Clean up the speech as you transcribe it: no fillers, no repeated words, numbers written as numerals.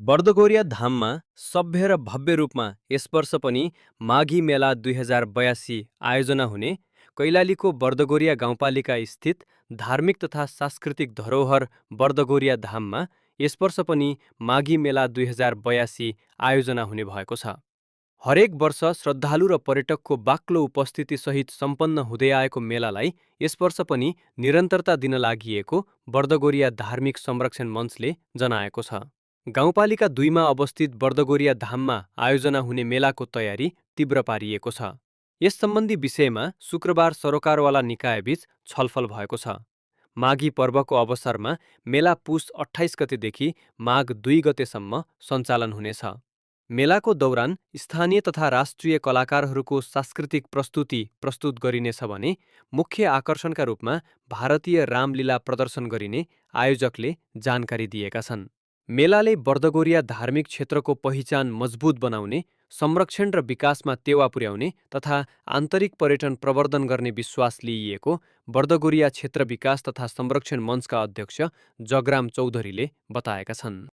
बर्दगोरिया धाममा सभ्य र भव्य रूपमा यस वर्ष पनि माघी मेला 2082 आयोजना हुने कैलालीको बर्दगोरिया गाउँपालिका स्थित धार्मिक तथा सांस्कृतिक धरोहर बर्दगोरिया धाममा यस वर्ष पनि माघी मेला 2082 आयोजना हुने भएको छ। हरेक वर्ष श्रद्धालु र पर्यटकको बाक्लो उपस्थितिसहित सम्पन्न हुँदै आएको मेलालाई यस वर्ष पनि निरन्तरता दिन लागि बर्दगोरिया धार्मिक संरक्षण मञ्चले जनाएको छ। गाउँपालिका 2मा अवस्थित बर्दगोरिया धाममा आयोजना हुने मेलाको तयारी तीव्र पारिएको छ। यस सम्बन्धी विषयमा शुक्रबार सरोकारवाला निकायबीच छलफल भएको छ। माघी पर्वको अवसरमा मेला पुस 28 गतेदेखि माघ 2 गतेसम्म सञ्चालन हुनेछ। मेलाको दौरान स्थानीय तथा राष्ट्रिय कलाकारहरूको सांस्कृतिक प्रस्तुति प्रस्तुत गरिनेछ भने मुख्य आकर्षणका रूपमा भारतीय रामलीला प्रदर्शन गरिने आयोजकले जानकारी दिएका छन्। मेलाले बर्दगोरिया धार्मिक क्षेत्रको पहिचान मजबुत बनाउने, संरक्षण र विकासमा टेवा पुर्याउने तथा आन्तरिक पर्यटन प्रवर्धन गर्ने विश्वास लिइएको बर्दगोरिया क्षेत्र विकास तथा संरक्षण मञ्चका अध्यक्ष जगराम चौधरीले बताएका छन्।